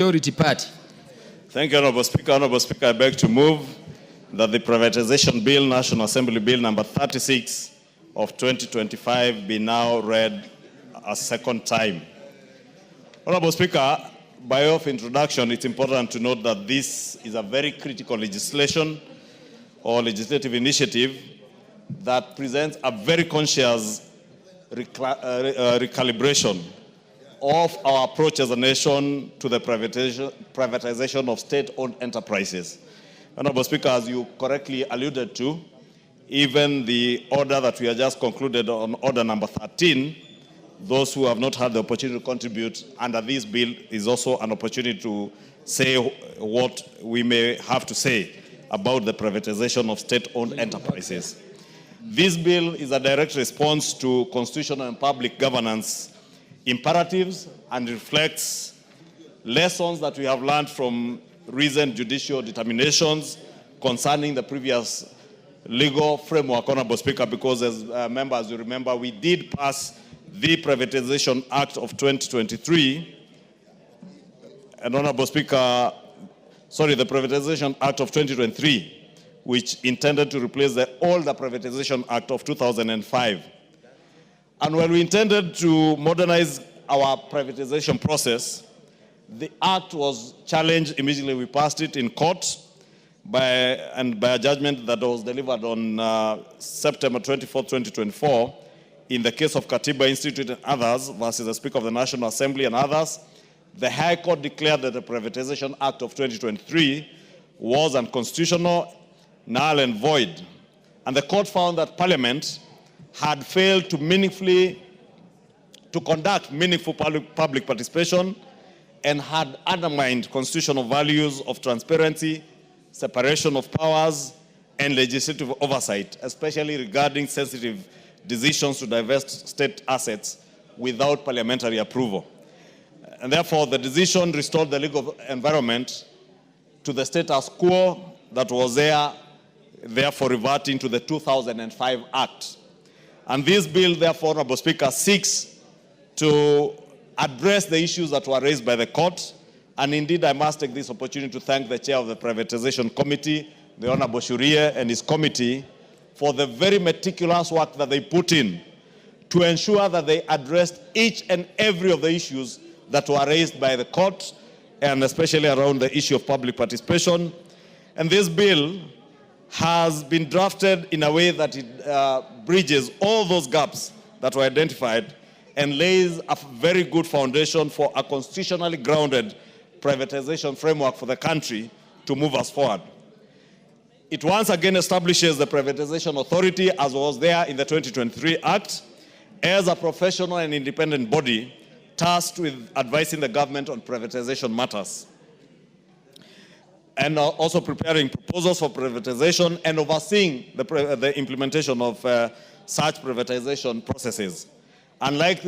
Majority Party. Thank you, Honorable Speaker. Honorable Speaker, I beg to move that the Privatization Bill, National Assembly Bill number 36 of 2025 be now read a second time. Honorable Speaker, by way of introduction, it's important to note that this is a very critical legislation or legislative initiative that presents a very conscious recalibration of our approach as a nation to the privatization of state-owned enterprises. Honorable Speaker, as you correctly alluded to, even the order that we have just concluded on order number 13, those who have not had the opportunity to contribute under this bill is also an opportunity to say what we may have to say about the privatization of state-owned enterprises. This bill is a direct response to constitutional and public governance imperatives and reflects lessons that we have learned from recent judicial determinations concerning the previous legal framework, Honorable Speaker, because as members, you remember, we did pass the Privatization Act of 2023, and Honorable Speaker, the Privatization Act of 2023, which intended to replace the older Privatization Act of 2005. And when we intended to modernize our privatization process, the act was challenged immediately. We passed it in court by a judgment that was delivered on September 24, 2024, in the case of Katiba Institute and others versus the Speaker of the National Assembly and others. The High Court declared that the Privatization Act of 2023 was unconstitutional, null and void. And the court found that Parliament had failed to conduct meaningful public participation and had undermined constitutional values of transparency, separation of powers, and legislative oversight, especially regarding sensitive decisions to divest state assets without parliamentary approval. And therefore, the decision restored the legal environment to the status quo that was there, therefore reverting to the 2005 Act. And this bill, therefore, Honorable Speaker, seeks to address the issues that were raised by the court. And indeed, I must take this opportunity to thank the chair of the Privatization Committee, the Honorable Shurie, and his committee for the very meticulous work that they put in to ensure that they addressed each and every of the issues that were raised by the court, and especially around the issue of public participation. And this bill has been drafted in a way that it bridges all those gaps that were identified and lays a very good foundation for a constitutionally grounded privatization framework for the country to move us forward. It once again establishes the Privatization Authority, as was there in the 2023 Act, as a professional and independent body tasked with advising the government on privatization matters, and also preparing proposals for privatization and overseeing the implementation of such privatization processes. Unlike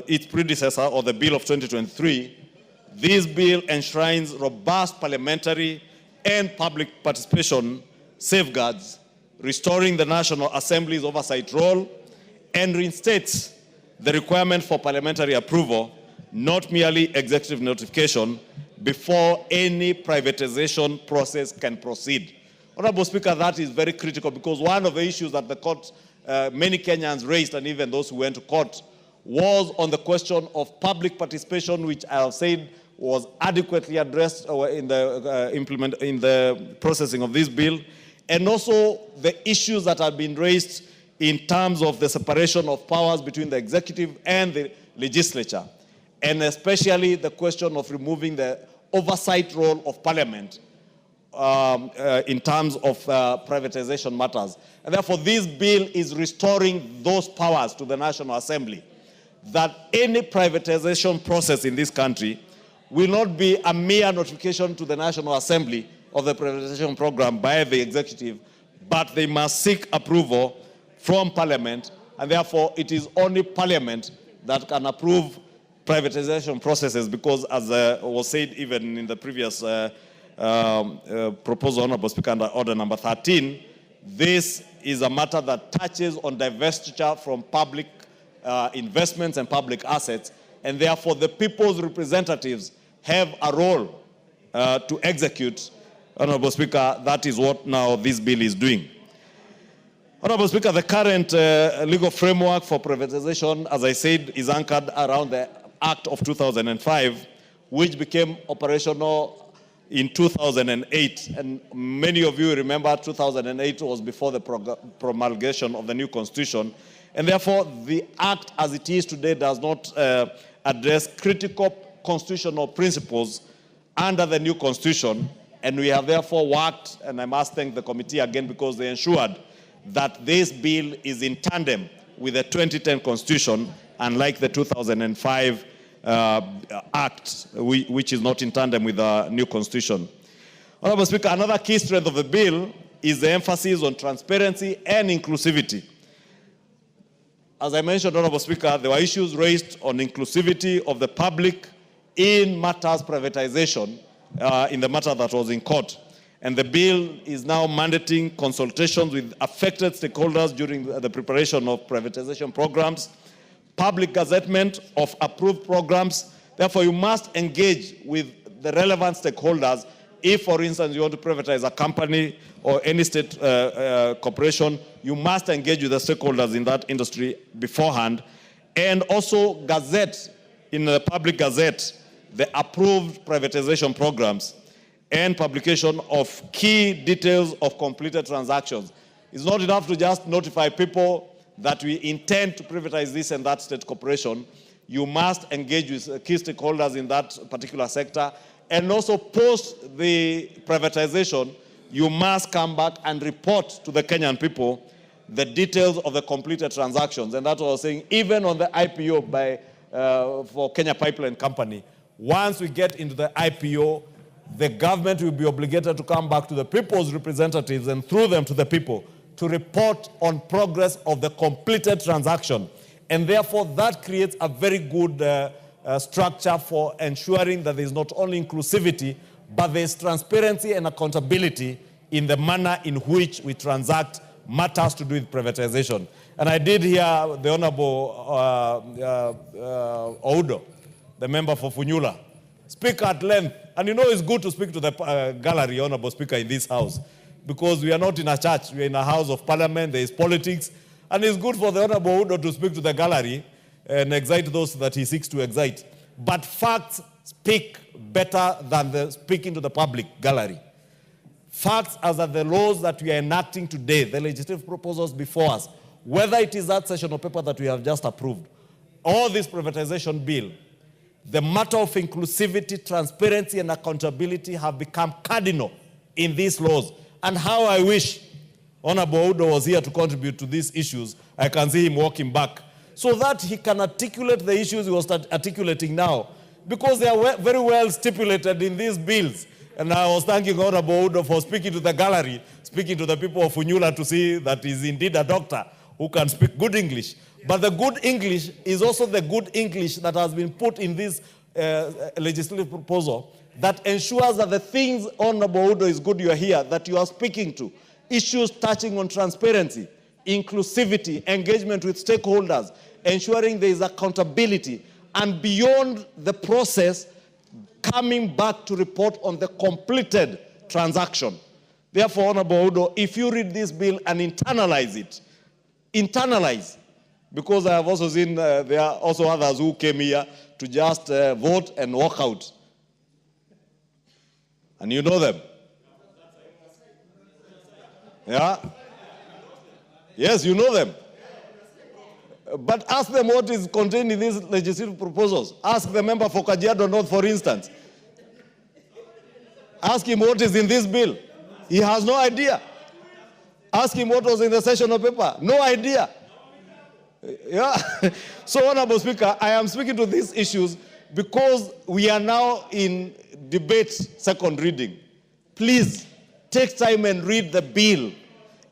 its predecessor, or the Bill of 2023, this bill enshrines robust parliamentary and public participation safeguards, restoring the National Assembly's oversight role, and reinstates the requirement for parliamentary approval, not merely executive notification, before any privatization process can proceed. Honorable Speaker, that is very critical, because one of the issues that the court, many Kenyans raised, and even those who went to court, was on the question of public participation, which I have said was adequately addressed in the processing of this bill, and also the issues that have been raised in terms of the separation of powers between the executive and the legislature, and especially the question of removing the oversight role of Parliament in terms of privatization matters. And therefore, this bill is restoring those powers to the National Assembly, that any privatization process in this country will not be a mere notification to the National Assembly of the privatization program by the executive, but they must seek approval from Parliament, and therefore it is only Parliament that can approve privatization processes, because as was said even in the previous proposal, Honorable Speaker, under order number 13, this is a matter that touches on divestiture from public investments and public assets, and therefore the people's representatives have a role to execute. Honorable Speaker, that is what now this bill is doing. Honorable Speaker, the current legal framework for privatization, as I said, is anchored around the Act of 2005, which became operational in 2008. And many of you remember 2008 was before the promulgation of the new constitution. And therefore, the Act as it is today does not address critical constitutional principles under the new constitution. And we have therefore worked, and I must thank the committee again because they ensured that this bill is in tandem with the 2010 constitution, unlike the 2005 Act, which is not in tandem with the new constitution. Honorable Speaker, another key strength of the bill is the emphasis on transparency and inclusivity. As I mentioned, Honorable Speaker, there were issues raised on inclusivity of the public in matters privatization, in the matter that was in court. And the bill is now mandating consultations with affected stakeholders during the preparation of privatization programs, public gazettement of approved programs. Therefore, you must engage with the relevant stakeholders. If, for instance, you want to privatize a company or any state corporation, you must engage with the stakeholders in that industry beforehand. And also gazette, in the public gazette, the approved privatization programs and publication of key details of completed transactions. It's not enough to just notify people that we intend to privatize this and that state corporation. You must engage with key stakeholders in that particular sector. And also post the privatization, you must come back and report to the Kenyan people the details of the completed transactions. And that's what I was saying, even on the IPO for Kenya Pipeline Company, once we get into the IPO, the government will be obligated to come back to the people's representatives and through them to the people to report on progress of the completed transaction. And therefore, that creates a very good structure for ensuring that there is not only inclusivity, but there is transparency and accountability in the manner in which we transact matters to do with privatization. And I did hear the Honorable Oudo, the member for Funyula, speak at length. And you know it's good to speak to the gallery, Honorable Speaker, in this house, because we are not in a church, we are in a house of parliament, there is politics, and it's good for the Honorable Oudo to speak to the gallery and excite those that he seeks to excite. But facts speak better than the speaking to the public gallery. Facts as are the laws that we are enacting today, the legislative proposals before us, whether it is that session of paper that we have just approved, or this privatization bill, the matter of inclusivity, transparency, and accountability have become cardinal in these laws. And how I wish Honorable Oudo was here to contribute to these issues. I can see him walking back, so that he can articulate the issues he was articulating now, because they are very well stipulated in these bills. And I was thanking Honorable Oudo for speaking to the gallery, speaking to the people of Funyula to see that he is indeed a doctor who can speak good English. But the good English is also the good English that has been put in this legislative proposal that ensures that the things, Honorable Oudo, is good you are here, that you are speaking to, issues touching on transparency, inclusivity, engagement with stakeholders, ensuring there is accountability, and beyond the process, coming back to report on the completed transaction. Therefore, Honorable Oudo, if you read this bill and internalize it, internalize, because I have also seen there are also others who came here to just vote and walk out. And you know them. Yeah? Yes, you know them. But ask them what is contained in these legislative proposals. Ask the member for Kajiado North, for instance. Ask him what is in this bill. He has no idea. Ask him what was in the session of paper. No idea. Yeah. So, Honorable Speaker, I am speaking to these issues because we are now in debate second reading. Please take time and read the bill.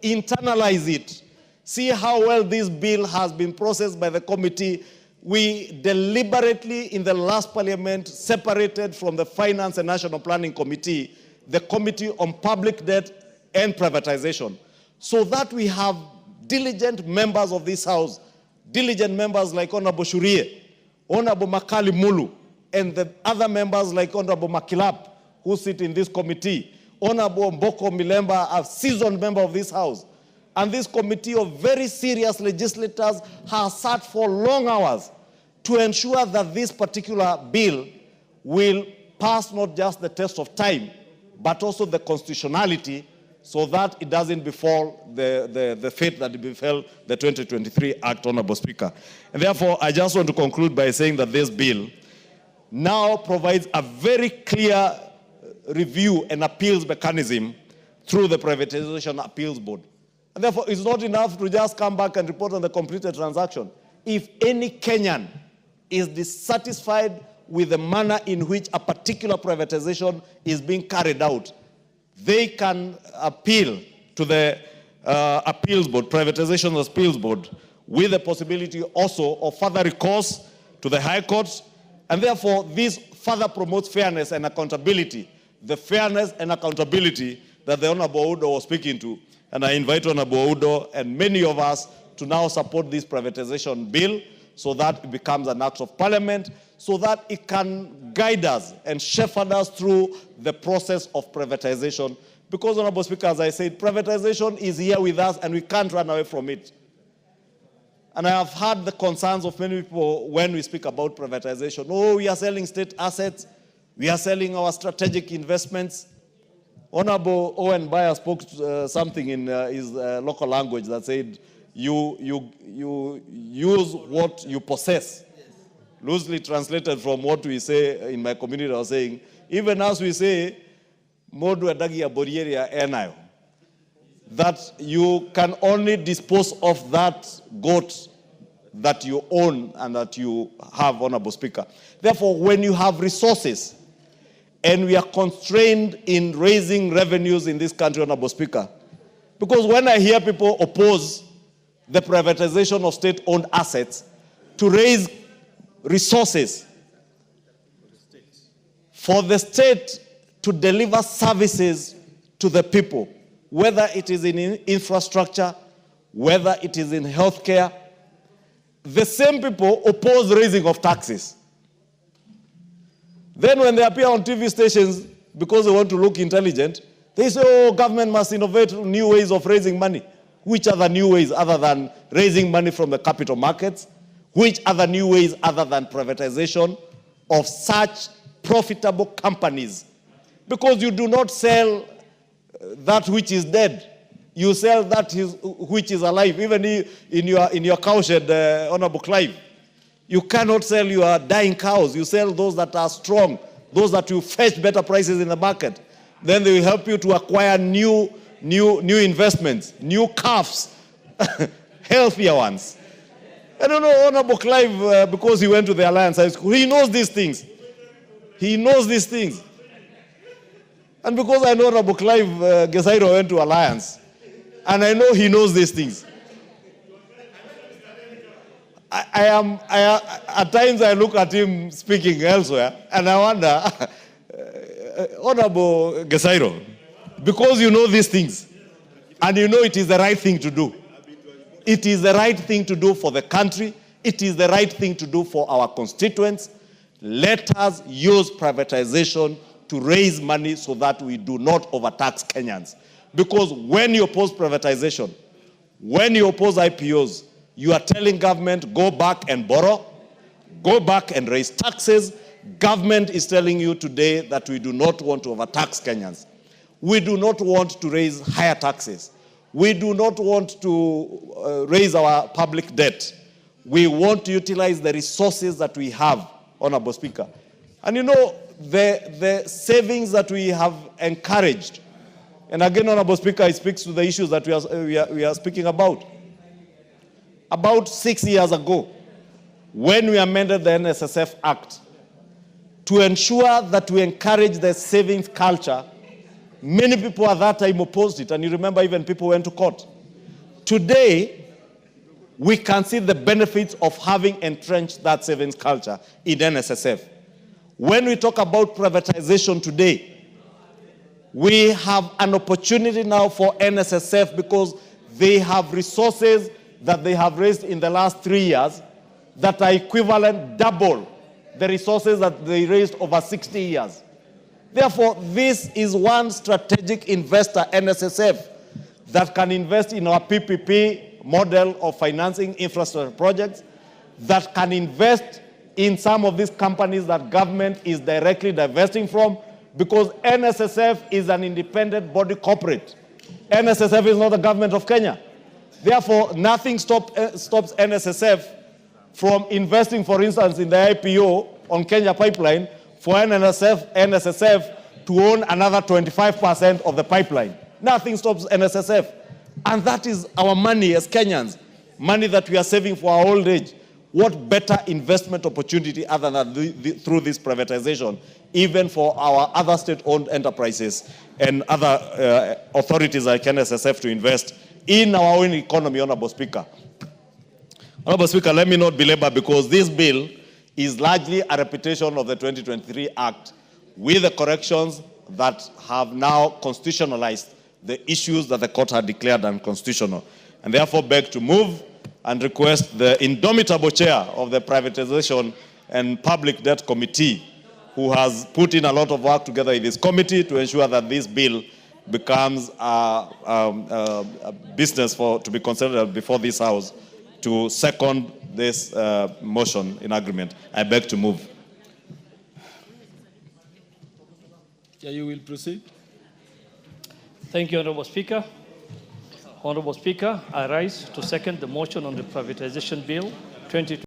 Internalize it. See how well this bill has been processed by the committee. We deliberately, in the last parliament, separated from the Finance and National Planning Committee the Committee on Public Debt and Privatization, so that we have diligent members of this House, diligent members like Honorable Shurie, Honorable Makali Mulu, and the other members like Honorable Makilap, who sit in this committee, Honorable Mboko Milemba, a seasoned member of this House, and this committee of very serious legislators has sat for long hours to ensure that this particular bill will pass not just the test of time, but also the constitutionality, so that it doesn't befall the fate that befell the 2023 Act, Honorable Speaker. And therefore, I just want to conclude by saying that this bill now provides a very clear review and appeals mechanism through the Privatization Appeals Board. And therefore, it's not enough to just come back and report on the completed transaction. If any Kenyan is dissatisfied with the manner in which a particular privatization is being carried out, they can appeal to the Appeals Board, Privatization Appeals Board, with the possibility also of further recourse to the High Court. And therefore, this further promotes fairness and accountability, the fairness and accountability that the Honorable Oudo was speaking to. And I invite Honorable Oudo and many of us to now support this privatization bill so that it becomes an act of parliament, so that it can guide us and shepherd us through the process of privatization. Because, Honorable Speaker, as I said, privatization is here with us and we can't run away from it. And I have heard the concerns of many people when we speak about privatization. Oh, we are selling state assets. We are selling our strategic investments. Honorable Owen Bayer spoke something in his local language that said, you use what you possess. Loosely translated from what we say in my community, I was saying, even as we say, Modu Adagia Borieria Enayo, that you can only dispose of that goat that you own and that you have, Honorable Speaker. Therefore, when you have resources and we are constrained in raising revenues in this country, Honorable Speaker, because when I hear people oppose the privatization of state-owned assets to raise resources for the state to deliver services to the people, whether it is in infrastructure, whether it is in healthcare, the same people oppose raising of taxes. Then when they appear on TV stations, because they want to look intelligent, they say, oh, government must innovate new ways of raising money. Which other new ways other than raising money from the capital markets? Which other new ways other than privatization of such profitable companies? Because you do not sell that which is dead. You sell that which is alive. Even in your cowshed, Honorable Clive, you cannot sell your dying cows. You sell those that are strong, those that will fetch better prices in the market. Then they will help you to acquire new investments, new calves, healthier ones. I don't know, Honorable Clive, because he went to the Alliance High School, he knows these things. He knows these things. And because I know Honorable Clive Gesairo went to Alliance, and I know he knows these things. At times I look at him speaking elsewhere, and I wonder, Honorable Gesairo, because you know these things, and you know it is the right thing to do. It is the right thing to do for the country. It is the right thing to do for our constituents. Let us use privatization to raise money so that we do not overtax Kenyans. Because when you oppose privatization, when you oppose IPOs, you are telling government, go back and borrow, go back and raise taxes. Government is telling you today that we do not want to overtax Kenyans. We do not want to raise higher taxes. We do not want to raise our public debt. We want to utilize the resources that we have, Honorable Speaker. And you know, the savings that we have encouraged, and again, Honorable Speaker, it speaks to the issues that we are speaking about. About 6 years ago, when we amended the NSSF Act to ensure that we encourage the savings culture, many people at that time opposed it, and you remember even people went to court. Today, we can see the benefits of having entrenched that savings culture in NSSF. When we talk about privatization today, we have an opportunity now for NSSF because they have resources that they have raised in the last 3 years that are equivalent double the resources that they raised over 60 years. Therefore, this is one strategic investor, NSSF, that can invest in our PPP model of financing infrastructure projects, that can invest in some of these companies that government is directly divesting from, because NSSF is an independent body corporate. NSSF is not the government of Kenya. Therefore, nothing stops NSSF from investing, for instance, in the IPO on Kenya Pipeline, for NSSF to own another 25% of the pipeline. Nothing stops NSSF. And that is our money as Kenyans, money that we are saving for our old age. What better investment opportunity other than through this privatization, even for our other state-owned enterprises and other authorities like NSSF to invest in our own economy, Honorable Speaker. Honorable Speaker, let me not belabor, because this bill is largely a repetition of the 2023 Act with the corrections that have now constitutionalized the issues that the court had declared unconstitutional, and therefore beg to move and request the indomitable chair of the Privatization and Public Debt Committee, who has put in a lot of work together in this committee to ensure that this bill becomes a business to be considered before this House, to second this motion in agreement. I beg to move. Yeah, you will proceed. Thank you, Honorable Speaker. Honorable Speaker, I rise to second the motion on the privatization bill 2020.